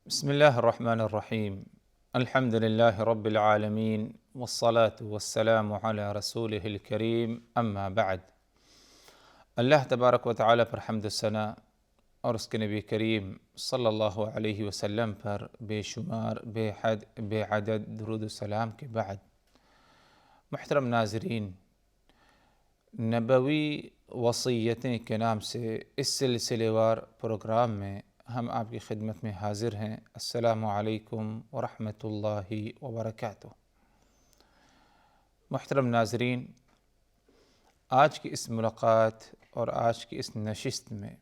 بسم الله الرحمن الرحيم. الحمد لله رب العالمين، والصلاة والسلام على رسوله الكريم، اما بعد۔ اللہ تبارک و تعالیٰ پر حمد و ثنا اور اس کے نبی کریم صلی اللہ علیہ وسلم پر بے شمار بے حد بے عدد درود و سلام کے بعد، محترم ناظرین، نبوی وصیتیں کے نام سے اس سلسلے وار پروگرام میں ہم آپ کی خدمت میں حاضر ہیں۔ السلام علیکم ورحمۃ اللہ وبرکاتہ۔ محترم ناظرین، آج کی اس ملاقات اور آج کی اس نشست میں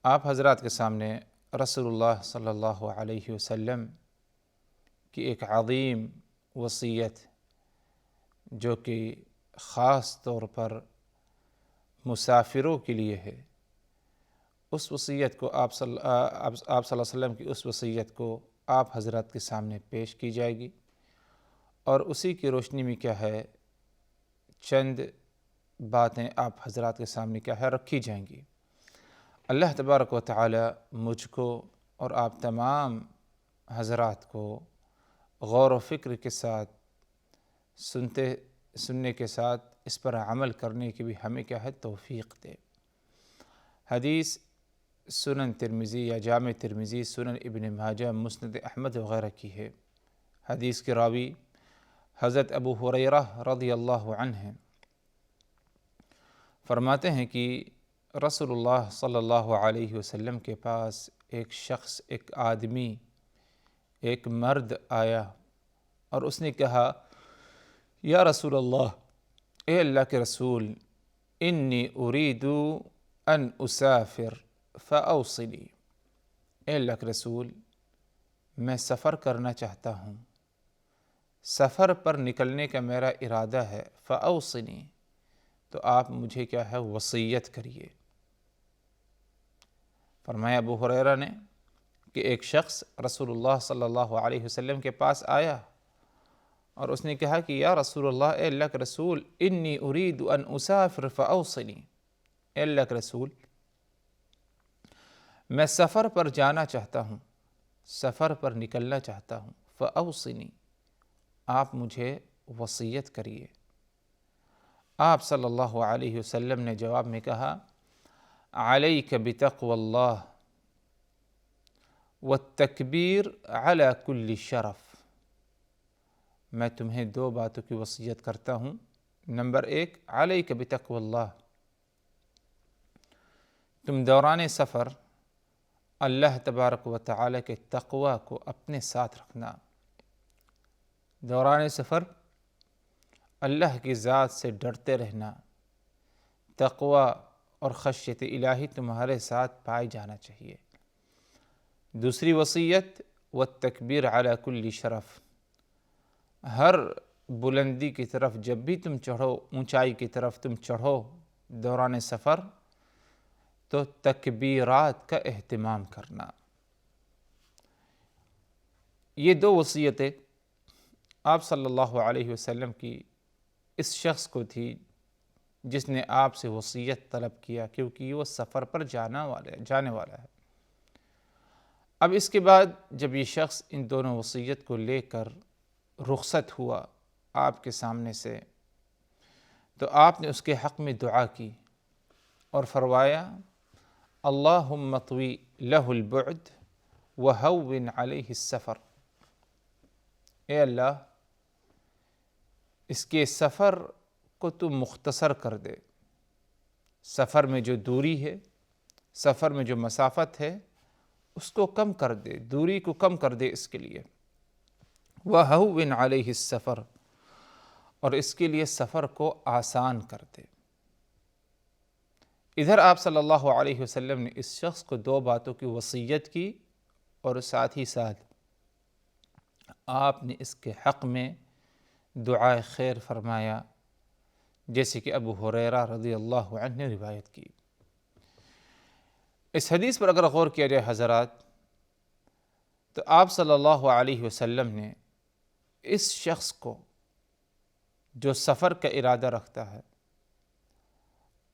آپ حضرات کے سامنے رسول اللہ صلی اللہ علیہ وسلم کی ایک عظیم وصیت، جو کہ خاص طور پر مسافروں کے لیے ہے، اس وصیت کو آپ صلی اللہ علیہ وسلم کی اس وصیت کو آپ حضرات کے سامنے پیش کی جائے گی، اور اسی کی روشنی میں کیا ہے چند باتیں آپ حضرات کے سامنے کیا ہے رکھی جائیں گی۔ اللہ تبارک و تعالی مجھ کو اور آپ تمام حضرات کو غور و فکر کے ساتھ سننے کے ساتھ اس پر عمل کرنے کی بھی ہمیں کیا ہے توفیق دے۔ حدیث سنن ترمذی یا جامع ترمذی، سنن ابن ماجہ، مسند احمد وغیرہ کی ہے۔ حدیث کے راوی حضرت ابو ہریرہ رضی اللہ عنہ ہیں۔ فرماتے ہیں کہ رسول اللہ صلی اللہ علیہ وسلم کے پاس ایک شخص، ایک آدمی، ایک مرد آیا اور اس نے کہا، یا رسول اللہ، اے اللہ کے رسول، انی ارید ان اسافر فاوصلی، اے اللہ کے رسول، میں سفر کرنا چاہتا ہوں، سفر پر نکلنے کا میرا ارادہ ہے، فاوصنی، تو آپ مجھے کیا ہے وصیت کریے۔ فرمایا ابو ہریرہ نے کہ ایک شخص رسول اللہ صلی اللہ علیہ وسلم کے پاس آیا اور اس نے کہا کہ یا رسول اللہ، اے اللہ کے رسول، انی ارید ان اسافر فاوصنی، اے اللہ کے رسول، میں سفر پر جانا چاہتا ہوں، سفر پر نکلنا چاہتا ہوں، فاوصنی، آپ مجھے وصیت کریے۔ آپ صلی اللہ علیہ وسلم نے جواب میں کہا، علیک بتقوی اللہ والتکبیر علی کل شرف، میں تمہیں دو باتوں کی وصیت کرتا ہوں۔ نمبر ایک، علیک بتقوی اللہ، تم دوران سفر اللہ تبارک و تعالی کے تقوی کو اپنے ساتھ رکھنا۔ دوران سفر اللہ کی ذات سے ڈرتے رہنا، تقوی اور خشیت الہی تمہارے ساتھ پائے جانا چاہیے۔ دوسری وصیت، والتکبیر علی کل شرف، ہر بلندی کی طرف جب بھی تم چڑھو، اونچائی کی طرف تم چڑھو دوران سفر، تو تکبیرات کا اہتمام کرنا۔ یہ دو وصیتیں آپ صلی اللہ علیہ وسلم کی اس شخص کو تھی جس نے آپ سے وصیت طلب کیا، کیونکہ وہ سفر پر جانے والا ہے۔ اب اس کے بعد جب یہ شخص ان دونوں وصیت کو لے کر رخصت ہوا آپ کے سامنے سے، تو آپ نے اس کے حق میں دعا کی اور فرمایا، اللہم اطوی لہ البعد وہون علیہ السفر، اے اللہ، اس کے سفر کو تو مختصر کر دے، سفر میں جو دوری ہے، سفر میں جو مسافت ہے، اس کو کم کر دے، دوری کو کم کر دے اس کے لیے، وَهَوِّنْ عَلَيْهِ السَّفَرَ، اور اس کے لیے سفر کو آسان کر دے۔ ادھر آپ صلی اللہ علیہ وسلم نے اس شخص کو دو باتوں کی وصیت کی، اور ساتھ ہی ساتھ آپ نے اس کے حق میں دعائے خیر فرمایا، جیسے کہ ابو ہریرہ رضی اللہ عنہ نے روایت کی۔ اس حدیث پر اگر غور کیا جائے حضرات، تو آپ صلی اللہ علیہ وسلم نے اس شخص کو جو سفر کا ارادہ رکھتا ہے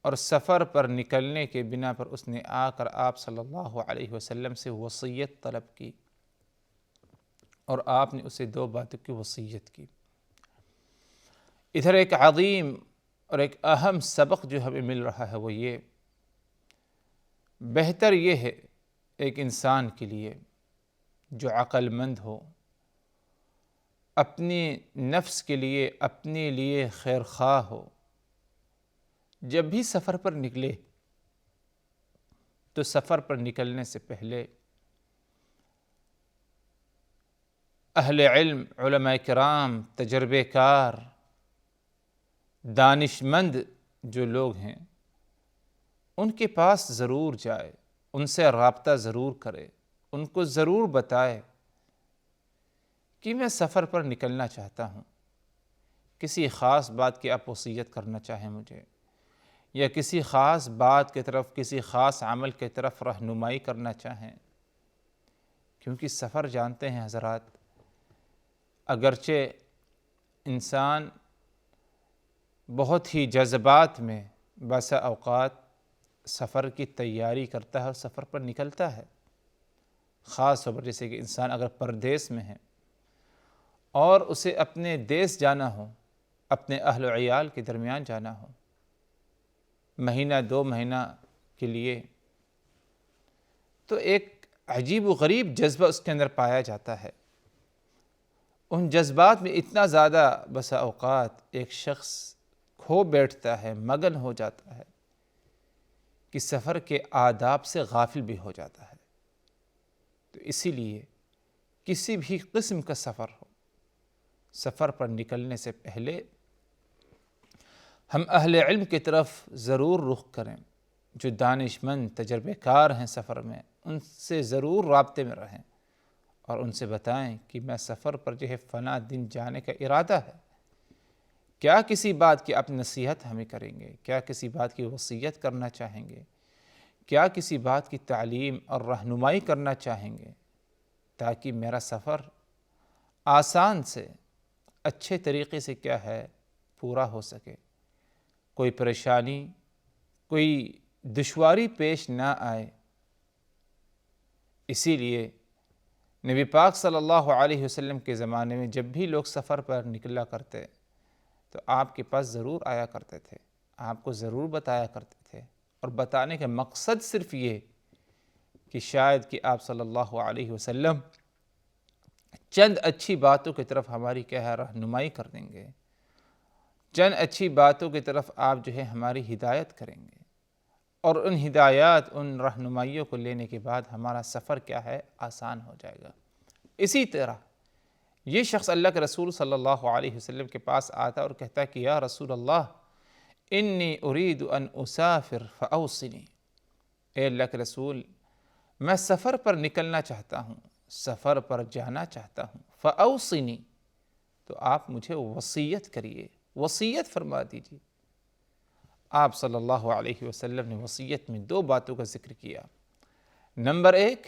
اور سفر پر نکلنے کے بنا پر اس نے آ کر آپ صلی اللہ علیہ وسلم سے وصیت طلب کی، اور آپ نے اسے 2 باتوں کی وصیت کی۔ ادھر ایک عظیم اور ایک اہم سبق جو ہمیں مل رہا ہے وہ یہ، بہتر یہ ہے ایک انسان کے لیے جو عقل مند ہو، اپنی نفس کے لیے، اپنے لیے خیر خواہ ہو، جب بھی سفر پر نکلے تو سفر پر نکلنے سے پہلے اہل علم، علماء کرام، تجربے کار، دانش مند جو لوگ ہیں ان کے پاس ضرور جائے، ان سے رابطہ ضرور کرے، ان کو ضرور بتائے کہ میں سفر پر نکلنا چاہتا ہوں، کسی خاص بات کی آپ وصیت کرنا چاہیں مجھے، یا کسی خاص بات کی طرف، کسی خاص عمل کی طرف رہنمائی کرنا چاہیں، کیونکہ سفر جانتے ہیں حضرات، اگرچہ انسان بہت ہی جذبات میں بسا اوقات سفر کی تیاری کرتا ہے اور سفر پر نکلتا ہے، خاص طور پر جیسے کہ انسان اگر پردیس میں ہے اور اسے اپنے دیس جانا ہو، اپنے اہل و عیال کے درمیان جانا ہو، مہینہ 2 مہینہ کے لیے، تو ایک عجیب و غریب جذبہ اس کے اندر پایا جاتا ہے۔ ان جذبات میں اتنا زیادہ بسا اوقات ایک شخص کھو بیٹھتا ہے، مگن ہو جاتا ہے کہ سفر کے آداب سے غافل بھی ہو جاتا ہے۔ تو اسی لیے کسی بھی قسم کا سفر ہو، سفر پر نکلنے سے پہلے ہم اہل علم کی طرف ضرور رخ کریں، جو دانش مند تجربے کار ہیں سفر میں، ان سے ضرور رابطے میں رہیں اور ان سے بتائیں کہ میں سفر پر جو ہے فلاں دن جانے کا ارادہ ہے، کیا کسی بات کی آپ نصیحت ہمیں کریں گے، کیا کسی بات کی وصیت کرنا چاہیں گے، کیا کسی بات کی تعلیم اور رہنمائی کرنا چاہیں گے، تاکہ میرا سفر آسان سے اچھے طریقے سے کیا ہے پورا ہو سکے، کوئی پریشانی، کوئی دشواری پیش نہ آئے۔ اسی لیے نبی پاک صلی اللہ علیہ وسلم کے زمانے میں جب بھی لوگ سفر پر نکلا کرتے تو آپ کے پاس ضرور آیا کرتے تھے، آپ کو ضرور بتایا کرتے تھے، اور بتانے کا مقصد صرف یہ کہ شاید کہ آپ صلی اللہ علیہ وسلم چند اچھی باتوں کی طرف ہماری کیا ہے رہنمائی کر دیں گے، چند اچھی باتوں کی طرف آپ جو ہے ہماری ہدایت کریں گے، اور ان ہدایات، ان رہنمائیوں کو لینے کے بعد ہمارا سفر کیا ہے آسان ہو جائے گا۔ اسی طرح یہ شخص اللہ کے رسول صلی اللہ علیہ وسلم کے پاس آتا اور کہتا ہے کہ یا رسول اللہ انی ارید ان اسافر فاوصنی، اے اللہ کے رسول میں سفر پر نکلنا چاہتا ہوں، سفر پر جانا چاہتا ہوں، فاوصنی، تو آپ مجھے وصیت کریے، وصیت فرما دیجیے۔ آپ صلی اللہ علیہ وسلم نے وصیت میں 2 باتوں کا ذکر کیا۔ نمبر 1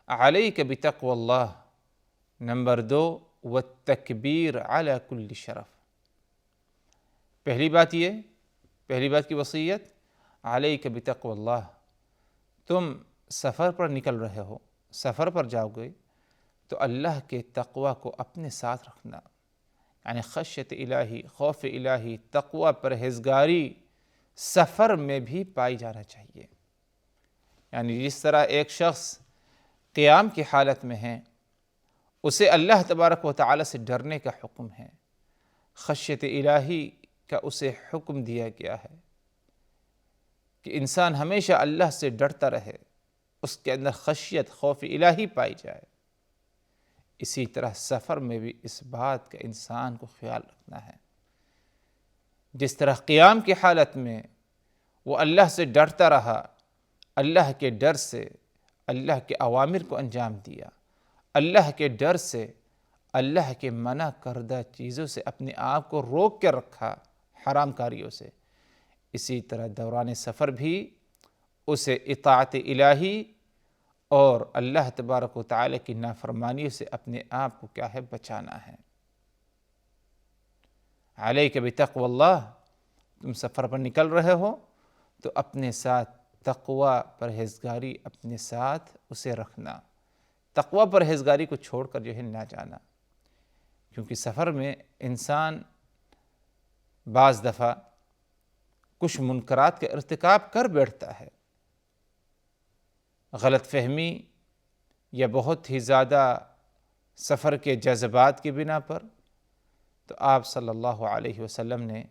علیک بتقوی اللہ، نمبر 2 والتکبیر علی کل شرف۔ پہلی بات کی وصیت علیک بتقوی اللہ، تم سفر پر نکل رہے ہو، سفر پر جاؤ گے تو اللہ کے تقوی کو اپنے ساتھ رکھنا، یعنی خشیت الہی، خوف الہی، تقوی، پرہیزگاری سفر میں بھی پائی جانا چاہیے۔ یعنی جس طرح ایک شخص قیام کی حالت میں ہے، اسے اللہ تبارک و تعالی سے ڈرنے کا حکم ہے، خشیت الہی کا اسے حکم دیا گیا ہے کہ انسان ہمیشہ اللہ سے ڈرتا رہے، اس کے اندر خشیت، خوف الہی پائی جائے۔ اسی طرح سفر میں بھی اس بات کا انسان کو خیال رکھنا ہے، جس طرح قیام کی حالت میں وہ اللہ سے ڈرتا رہا، اللہ کے ڈر سے اللہ کے اوامر کو انجام دیا، اللہ کے ڈر سے اللہ کے منع کردہ چیزوں سے اپنے آپ کو روک کے رکھا، حرام کاریوں سے، اسی طرح دوران سفر بھی اسے اطاعت الہی اور اللہ تبارک و تعالی کی نافرمانی سے اپنے آپ کو کیا ہے بچانا ہے۔ علیک بتقوی اللہ، تم سفر پر نکل رہے ہو تو اپنے ساتھ تقوی پرہیزگاری اپنے ساتھ اسے رکھنا، تقوی پرہیزگاری کو چھوڑ کر جو ہے نہ جانا، کیونکہ سفر میں انسان بعض دفعہ کچھ منکرات کا ارتکاب کر بیٹھتا ہے، غلط فہمی یا بہت ہی زیادہ سفر کے جذبات کی بنا پر، تو آپ صلی اللہ علیہ وسلم نے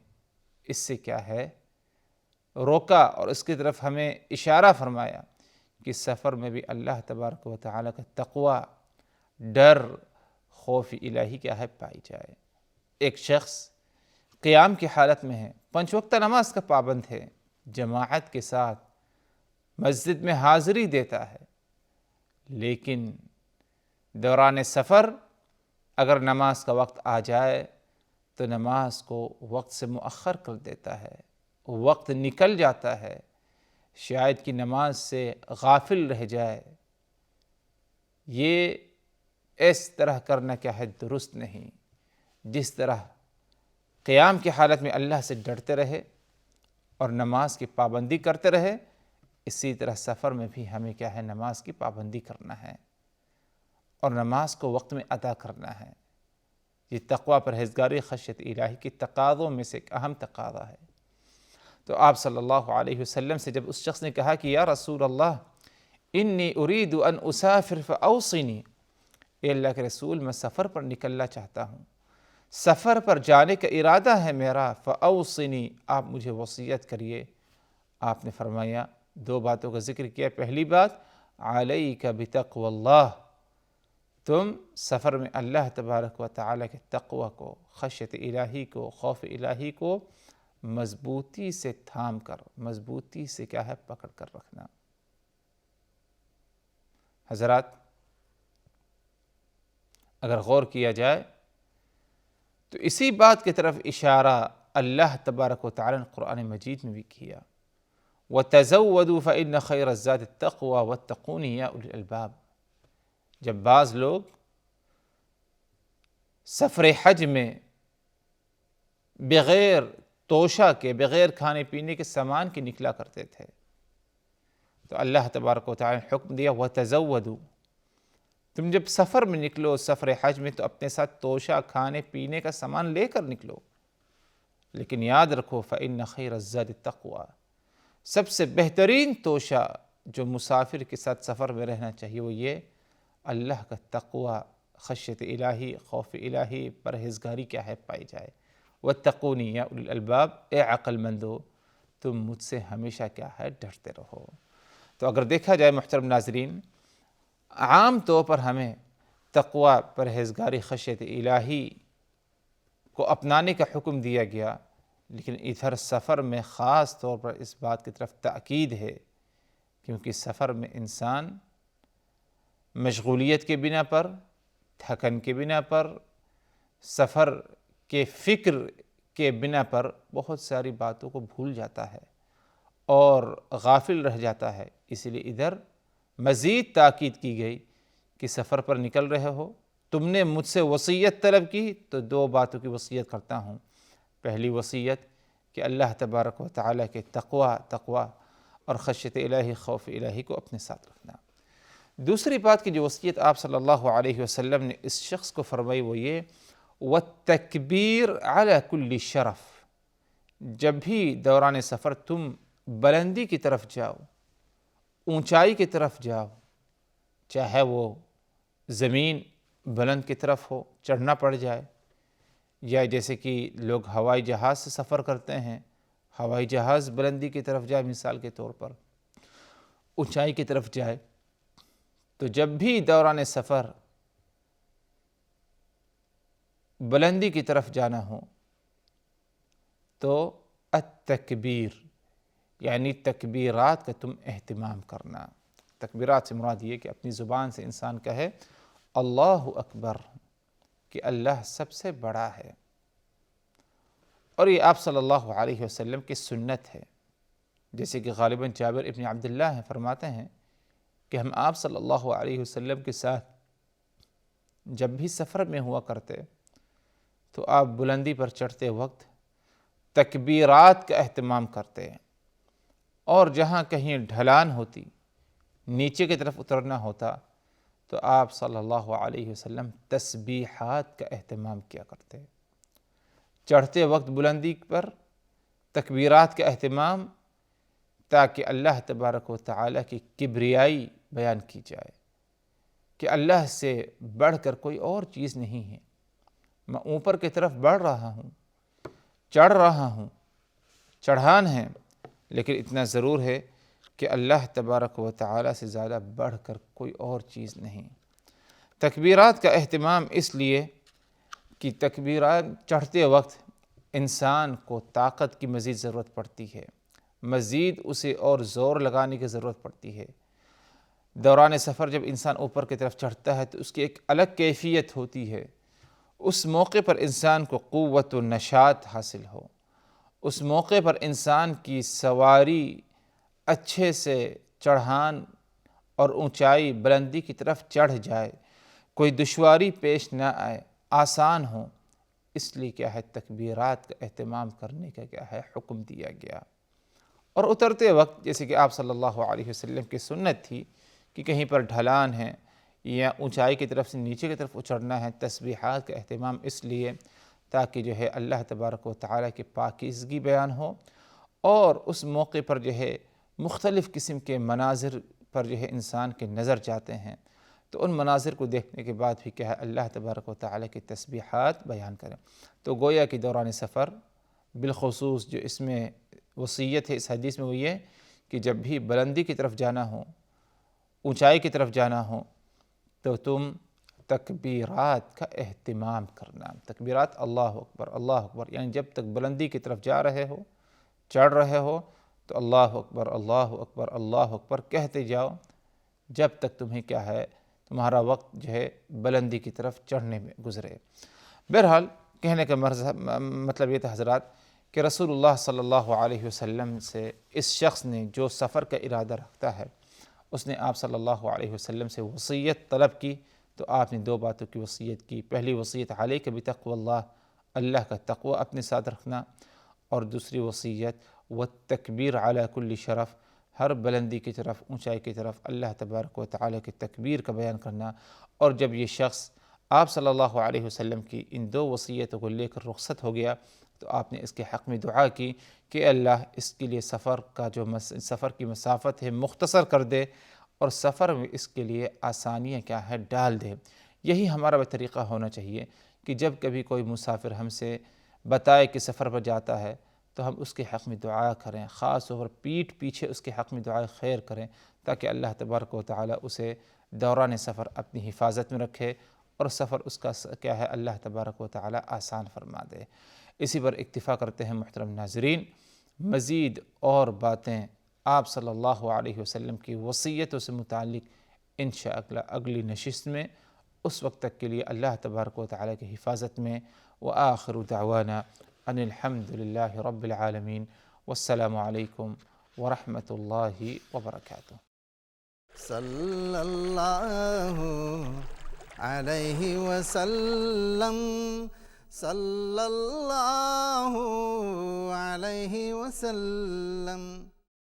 اس سے کیا ہے روکا، اور اس کی طرف ہمیں اشارہ فرمایا کہ سفر میں بھی اللہ تبارک و تعالیٰ کا تقوی، ڈر، خوف الہی کیا ہے پائی جائے۔ ایک شخص قیام کی حالت میں ہے، 5 وقتہ نماز کا پابند ہے، جماعت کے ساتھ مسجد میں حاضری دیتا ہے، لیکن دوران سفر اگر نماز کا وقت آ جائے تو نماز کو وقت سے مؤخر کر دیتا ہے، وقت نکل جاتا ہے، شاید کہ نماز سے غافل رہ جائے۔ یہ اس طرح کرنا کیا ہے درست نہیں۔ جس طرح قیام کی حالت میں اللہ سے ڈرتے رہے اور نماز کی پابندی کرتے رہے، اسی طرح سفر میں بھی ہمیں کیا ہے نماز کی پابندی کرنا ہے اور نماز کو وقت میں ادا کرنا ہے۔ یہ تقوی پرہیزگاری خشیت الہی کی تقاضوں میں سے ایک اہم تقاضا ہے۔ تو آپ صلی اللہ علیہ وسلم سے جب اس شخص نے کہا کہ یا رسول اللہ انی ارید ان اسافر فاوصنی، اے اللہ کے رسول میں سفر پر نکلنا چاہتا ہوں، سفر پر جانے کا ارادہ ہے میرا، فاوصنی، آپ مجھے وصیت کریے۔ آپ نے فرمایا 2 باتوں کا ذکر کیا۔ پہلی بات علیک بتقوی اللہ، تم سفر میں اللہ تبارک و تعالیٰ کے تقوی کو، خشیت الہی کو، خوف الہی کو مضبوطی سے تھام کر، مضبوطی سے کیا ہے پکڑ کر رکھنا۔ حضرات اگر غور کیا جائے تو اسی بات کی طرف اشارہ اللہ تبارک و تعالیٰ نے قرآن مجید میں بھی کیا، وَتَزَوَّدُوا فَإِنَّ خَيْرَ الزَّادِ التَّقْوَى وَاتَّقُونِ يَا أُولِي الْأَلْبَابِ۔ جب بعض لوگ سفر حج میں بغیر توشہ کے، بغیر کھانے پینے کے سامان کے نکلا کرتے تھے، تو اللہ تبارک و تعالیٰ نے حکم دیا وَتَزَوَّدُوا، تم جب سفر میں نکلو سفر حج میں تو اپنے ساتھ توشہ، کھانے پینے کا سامان لے کر نکلو، لیکن یاد رکھو فَإِنَّ خَيْرَ الزَّادِ التَّقْوَى، سب سے بہترین توشہ جو مسافر کے ساتھ سفر میں رہنا چاہیے وہ یہ اللہ کا تقوی، خشیت الہی، خوف الہی، پرہیزگاری کیا ہے پائی جائے۔ وَاتَّقُونِ يَا أُولِي الْأَلْبَابِ، اے عقل مندو تم مجھ سے ہمیشہ کیا ہے ڈرتے رہو۔ تو اگر دیکھا جائے محترم ناظرین، عام طور پر ہمیں تقوی، پرہیزگاری، خشیت الہی کو اپنانے کا حکم دیا گیا، لیکن ادھر سفر میں خاص طور پر اس بات کی طرف تاکید ہے، کیونکہ سفر میں انسان مشغولیت کے بنا پر، تھکن کے بنا پر، سفر کے فکر کے بنا پر بہت ساری باتوں کو بھول جاتا ہے اور غافل رہ جاتا ہے۔ اس لیے ادھر مزید تاکید کی گئی کہ سفر پر نکل رہے ہو، تم نے مجھ سے وصیت طلب کی تو 2 باتوں کی وصیت کرتا ہوں۔ پہلی وصیت کہ اللہ تبارک و تعالیٰ کے تقوی اور خشیت الہی، خوف الہی کو اپنے ساتھ رکھنا۔ دوسری بات کی جو وصیت آپ صلی اللہ علیہ وسلم نے اس شخص کو فرمائی وہ یہ وَالتَّكْبِيرُ عَلَى كُلِّ شَرَف، جب بھی دوران سفر تم بلندی کی طرف جاؤ، اونچائی کی طرف جاؤ، چاہے وہ زمین بلند کی طرف ہو، چڑھنا پڑ جائے، یا جیسے کہ لوگ ہوائی جہاز سے سفر کرتے ہیں، ہوائی جہاز بلندی کی طرف جائے، مثال کے طور پر اونچائی کی طرف جائے، تو جب بھی دوران سفر بلندی کی طرف جانا ہو تو التکبیر، یعنی تکبیرات کا تم اہتمام کرنا۔ تکبیرات سے مراد یہ کہ اپنی زبان سے انسان کہے اللہ اکبر، کہ اللہ سب سے بڑا ہے، اور یہ آپ صلی اللہ علیہ وسلم کی سنت ہے۔ جیسے کہ غالباً جابر ابن عبداللہ فرماتے ہیں کہ ہم آپ صلی اللہ علیہ وسلم کے ساتھ جب بھی سفر میں ہوا کرتے تو آپ بلندی پر چڑھتے وقت تکبیرات کا اہتمام کرتے ہیں، اور جہاں کہیں ڈھلان ہوتی، نیچے کی طرف اترنا ہوتا، تو آپ صلی اللہ علیہ وسلم تسبیحات کا اہتمام کیا کرتے۔ چڑھتے وقت بلندی پر تکبیرات کا اہتمام، تاکہ اللہ تبارک و تعالیٰ کی کبریائی بیان کی جائے کہ اللہ سے بڑھ کر کوئی اور چیز نہیں ہے۔ میں اوپر کی طرف بڑھ رہا ہوں، چڑھ رہا ہوں، چڑھان ہے، لیکن اتنا ضرور ہے کہ اللہ تبارک و تعالیٰ سے زیادہ بڑھ کر کوئی اور چیز نہیں۔ تکبیرات کا اہتمام اس لیے کہ تکبیرات چڑھتے وقت انسان کو طاقت کی مزید ضرورت پڑتی ہے، مزید اسے اور زور لگانے کی ضرورت پڑتی ہے۔ دوران سفر جب انسان اوپر کی طرف چڑھتا ہے تو اس کی ایک الگ کیفیت ہوتی ہے۔ اس موقع پر انسان کو قوت و نشاط حاصل ہو، اس موقع پر انسان کی سواری اچھے سے چڑھان اور اونچائی بلندی کی طرف چڑھ جائے، کوئی دشواری پیش نہ آئے، آسان ہو، اس لیے کیا ہے تکبیرات کا اہتمام کرنے کا کیا ہے حکم دیا گیا۔ اور اترتے وقت جیسے کہ آپ صلی اللہ علیہ وسلم کی سنت تھی کہ کہیں پر ڈھلان ہے یا اونچائی کی طرف سے نیچے کی طرف اچڑنا ہے، تسبیحات کا اہتمام اس لیے تاکہ جو ہے اللہ تبارک و تعالیٰ کی پاکیزگی بیان ہو، اور اس موقع پر جو ہے مختلف قسم کے مناظر پر جو ہے انسان کے نظر جاتے ہیں، تو ان مناظر کو دیکھنے کے بعد بھی کیا ہے اللہ تبارک و تعالیٰ کی تسبیحات بیان کریں۔ تو گویا کہ دوران سفر بالخصوص جو اس میں وصیت ہے اس حدیث میں وہ یہ کہ جب بھی بلندی کی طرف جانا ہو، اونچائی کی طرف جانا ہو، تو تم تکبیرات کا اہتمام کرنا۔ تکبیرات اللہ اکبر اللہ اکبر، یعنی جب تک بلندی کی طرف جا رہے ہو، چڑھ رہے ہو، تو اللہ اکبر اللہ اکبر اللہ اکبر کہتے جاؤ جب تک تمہیں کیا ہے تمہارا وقت جو ہے بلندی کی طرف چڑھنے میں گزرے۔ بہرحال کہنے کا مطلب یہ تھا حضرات کہ رسول اللہ صلی اللہ علیہ وسلم سے اس شخص نے جو سفر کا ارادہ رکھتا ہے، اس نے آپ صلی اللہ علیہ وسلم سے وصیت طلب کی، تو آپ نے دو باتوں کی وصیت کی۔ پہلی وصیت علیک بتقوی اللہ، اللہ کا تقوی اپنے ساتھ رکھنا، اور دوسری وصیت والتکبیر علی کل شرف، ہر بلندی کی طرف اونچائی کی طرف اللہ تبارک و تعالیٰ کی تکبیر کا بیان کرنا۔ اور جب یہ شخص آپ صلی اللہ علیہ وسلم کی ان دو وصیتوں کو لے کر رخصت ہو گیا، تو آپ نے اس کے حق میں دعا کی کہ اللہ اس کے لیے سفر کی مسافت ہے مختصر کر دے، اور سفر میں اس کے لیے آسانیاں کیا ہے ڈال دے۔ یہی ہمارا طریقہ ہونا چاہیے کہ جب کبھی کوئی مسافر ہم سے بتائے کہ سفر پر جاتا ہے تو ہم اس کے حق میں دعا کریں، خاص طور پر پیٹھ پیچھے اس کے حق میں دعا خیر کریں، تاکہ اللہ تبارک و تعالیٰ اسے دوران سفر اپنی حفاظت میں رکھے، اور سفر اس کا کیا ہے اللہ تبارک و تعالیٰ آسان فرما دے۔ اسی پر اکتفا کرتے ہیں محترم ناظرین، مزید اور باتیں آپ صلی اللہ علیہ وسلم کی وصیتوں سے متعلق انشاءاللہ اگلی نشست میں، اس وقت تک کے لیے اللہ تبارک و تعالیٰ کی حفاظت میں، وآخر دعوانا ان الحمد للہ رب العالمین، والسلام علیکم ورحمۃ اللہ وبرکاتہ۔ صلی اللہ علیہ وسلم، صلی اللہ علیہ وسلم۔